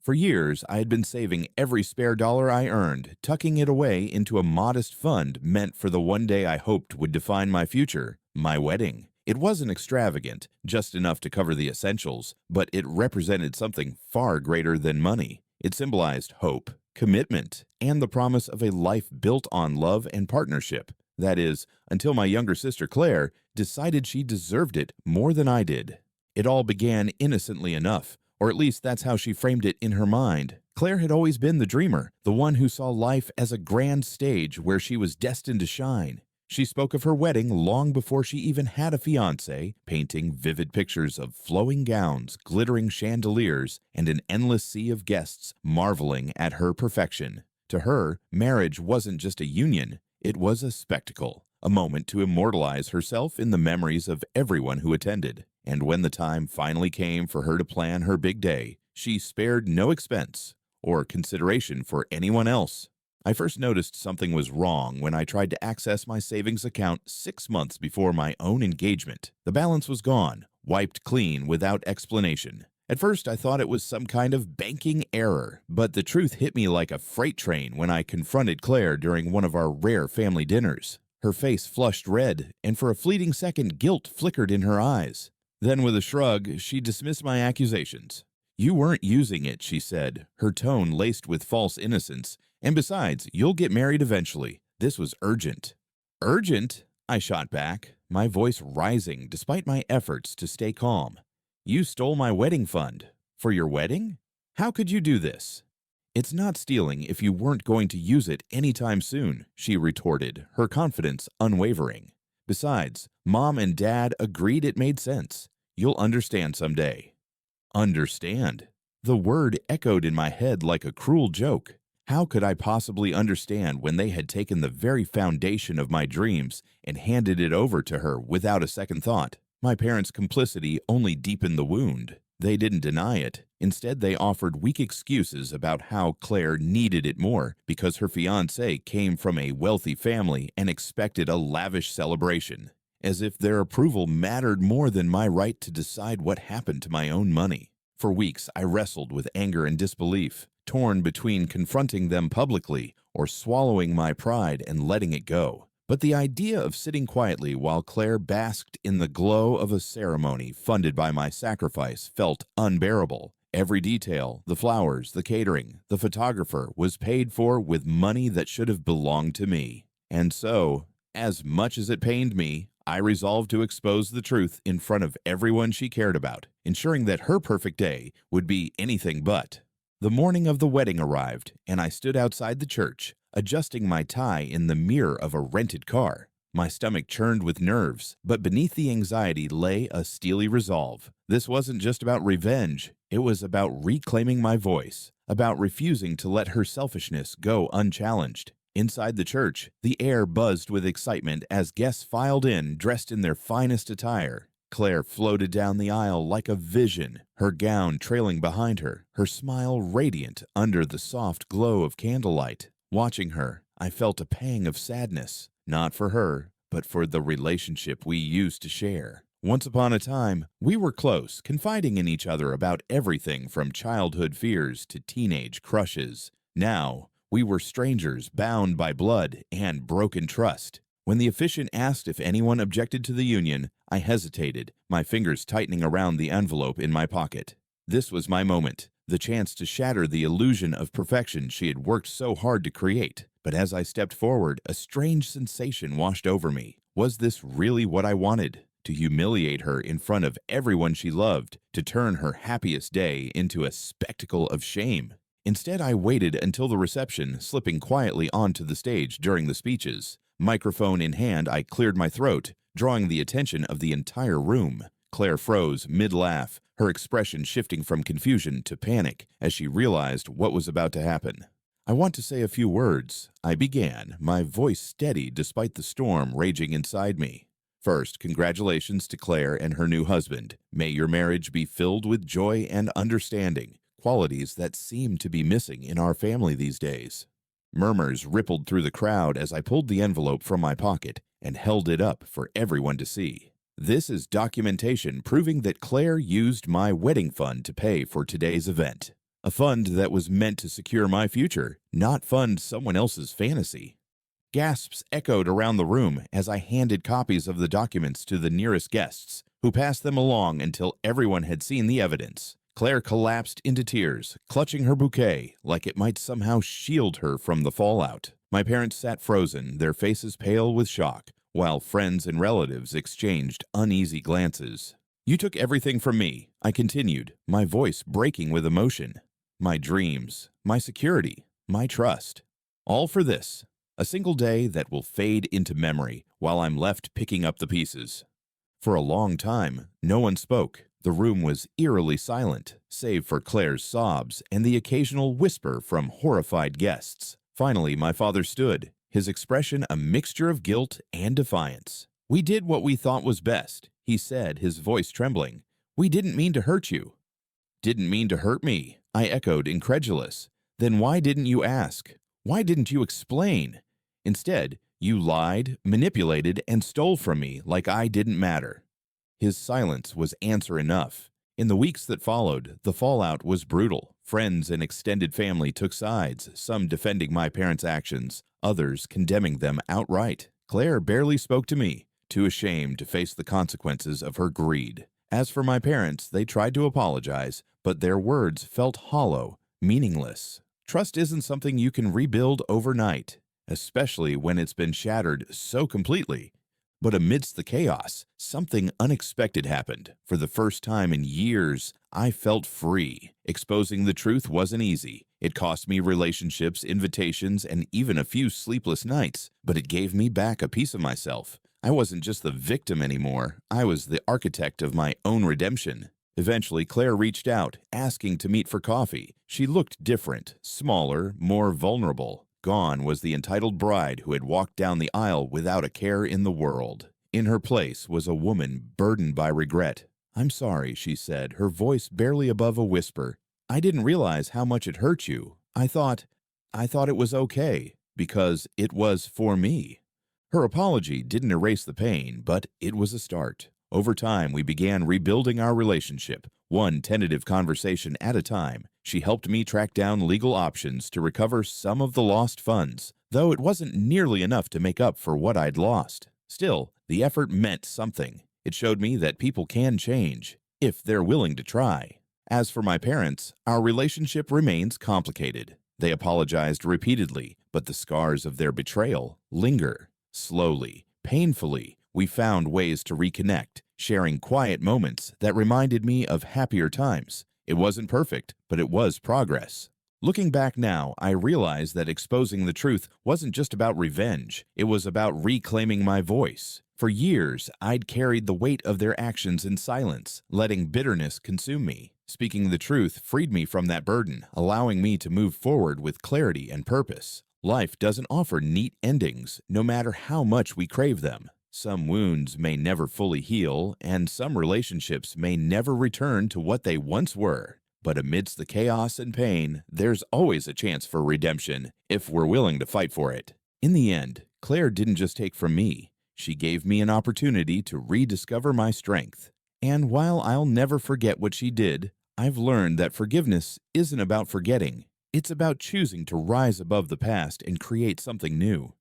For years, I had been saving every spare dollar I earned, tucking it away into a modest fund meant for the one day I hoped would define my future, my wedding. It wasn't extravagant, just enough to cover the essentials, but it represented something far greater than money. It symbolized hope, commitment, and the promise of a life built on love and partnership. That is, until my younger sister Claire decided she deserved it more than I did. It all began innocently enough, or at least that's how she framed it in her mind. Claire had always been the dreamer, the one who saw life as a grand stage where she was destined to shine. She spoke of her wedding long before she even had a fiancé, painting vivid pictures of flowing gowns, glittering chandeliers, and an endless sea of guests marveling at her perfection. To her, marriage wasn't just a union, it was a spectacle, a moment to immortalize herself in the memories of everyone who attended. And when the time finally came for her to plan her big day, she spared no expense or consideration for anyone else. I first noticed something was wrong when I tried to access my savings account 6 months before my own engagement. The balance was gone, wiped clean without explanation. At first, I thought it was some kind of banking error, but the truth hit me like a freight train when I confronted Claire during one of our rare family dinners. Her face flushed red, and for a fleeting second, guilt flickered in her eyes. Then, with a shrug, she dismissed my accusations. "You weren't using it," she said, her tone laced with false innocence. "And besides, you'll get married eventually. This was urgent." "Urgent?" I shot back, my voice rising despite my efforts to stay calm. "You stole my wedding fund. For your wedding? How could you do this?" "It's not stealing if you weren't going to use it anytime soon," she retorted, her confidence unwavering. "Besides, Mom and Dad agreed it made sense. You'll understand someday." Understand? The word echoed in my head like a cruel joke. How could I possibly understand when they had taken the very foundation of my dreams and handed it over to her without a second thought? My parents' complicity only deepened the wound. They didn't deny it. Instead, they offered weak excuses about how Claire needed it more because her fiancé came from a wealthy family and expected a lavish celebration, as if their approval mattered more than my right to decide what happened to my own money. For weeks, I wrestled with anger and disbelief, torn between confronting them publicly or swallowing my pride and letting it go. But the idea of sitting quietly while Claire basked in the glow of a ceremony funded by my sacrifice felt unbearable. Every detail, the flowers, the catering, the photographer, was paid for with money that should have belonged to me. And so, as much as it pained me, I resolved to expose the truth in front of everyone she cared about, ensuring that her perfect day would be anything but. The morning of the wedding arrived, and I stood outside the church, adjusting my tie in the mirror of a rented car. My stomach churned with nerves, but beneath the anxiety lay a steely resolve. This wasn't just about revenge, it was about reclaiming my voice, about refusing to let her selfishness go unchallenged. Inside the church, the air buzzed with excitement as guests filed in dressed in their finest attire. Claire floated down the aisle like a vision, her gown trailing behind her, her smile radiant under the soft glow of candlelight. Watching her, I felt a pang of sadness, not for her, but for the relationship we used to share. Once upon a time, we were close, confiding in each other about everything from childhood fears to teenage crushes. Now, we were strangers bound by blood and broken trust. When the officiant asked if anyone objected to the union, I hesitated, my fingers tightening around the envelope in my pocket. This was my moment, the chance to shatter the illusion of perfection she had worked so hard to create. But as I stepped forward, a strange sensation washed over me. Was this really what I wanted? To humiliate her in front of everyone she loved, to turn her happiest day into a spectacle of shame? Instead, I waited until the reception, slipping quietly onto the stage during the speeches. Microphone in hand, I cleared my throat, drawing the attention of the entire room. Claire froze mid-laugh, her expression shifting from confusion to panic as she realized what was about to happen. "I want to say a few words," I began, my voice steady despite the storm raging inside me. "First, congratulations to Claire and her new husband. May your marriage be filled with joy and understanding, qualities that seem to be missing in our family these days." Murmurs rippled through the crowd as I pulled the envelope from my pocket and held it up for everyone to see. "This is documentation proving that Claire used my wedding fund to pay for today's event. A fund that was meant to secure my future, not fund someone else's fantasy. Gasps echoed around the room as I handed copies of the documents to the nearest guests, who passed them along until everyone had seen the evidence. Claire collapsed into tears, clutching her bouquet like it might somehow shield her from the fallout. My parents sat frozen, their faces pale with shock, while friends and relatives exchanged uneasy glances. "You took everything from me," I continued, my voice breaking with emotion. "My dreams, my security, my trust. All for this. A single day that will fade into memory while I'm left picking up the pieces." For a long time, no one spoke. The room was eerily silent, save for Claire's sobs and the occasional whisper from horrified guests. Finally, my father stood, his expression a mixture of guilt and defiance. "We did what we thought was best," he said, his voice trembling. "We didn't mean to hurt you." "Didn't mean to hurt me," I echoed, incredulous. "Then why didn't you ask? Why didn't you explain? Instead, you lied, manipulated, and stole from me like I didn't matter." His silence was answer enough. In the weeks that followed, the fallout was brutal. Friends and extended family took sides, some defending my parents' actions, others condemning them outright. Claire barely spoke to me, too ashamed to face the consequences of her greed. As for my parents, they tried to apologize, but their words felt hollow, meaningless. Trust isn't something you can rebuild overnight, especially when it's been shattered so completely. But amidst the chaos, something unexpected happened. For the first time in years, I felt free. Exposing the truth wasn't easy. It cost me relationships, invitations, and even a few sleepless nights, but it gave me back a piece of myself. I wasn't just the victim anymore. I was the architect of my own redemption. Eventually, Claire reached out, asking to meet for coffee. She looked different, smaller, more vulnerable. Gone was the entitled bride who had walked down the aisle without a care in the world. In her place was a woman burdened by regret. "I'm sorry," she said, her voice barely above a whisper. "I didn't realize how much it hurt you. I thought it was okay, because it was for me." Her apology didn't erase the pain, but it was a start. Over time, we began rebuilding our relationship, one tentative conversation at a time. She helped me track down legal options to recover some of the lost funds, though it wasn't nearly enough to make up for what I'd lost. Still, the effort meant something. It showed me that people can change, if they're willing to try. As for my parents, our relationship remains complicated. They apologized repeatedly, but the scars of their betrayal linger. Slowly, painfully, we found ways to reconnect, sharing quiet moments that reminded me of happier times. It wasn't perfect, but it was progress. Looking back now, I realize that exposing the truth wasn't just about revenge. It was about reclaiming my voice. For years, I'd carried the weight of their actions in silence, letting bitterness consume me. Speaking the truth freed me from that burden, allowing me to move forward with clarity and purpose. Life doesn't offer neat endings, no matter how much we crave them. Some wounds may never fully heal, and some relationships may never return to what they once were. But amidst the chaos and pain, there's always a chance for redemption, if we're willing to fight for it. In the end, Claire didn't just take from me. She gave me an opportunity to rediscover my strength. And while I'll never forget what she did, I've learned that forgiveness isn't about forgetting. It's about choosing to rise above the past and create something new.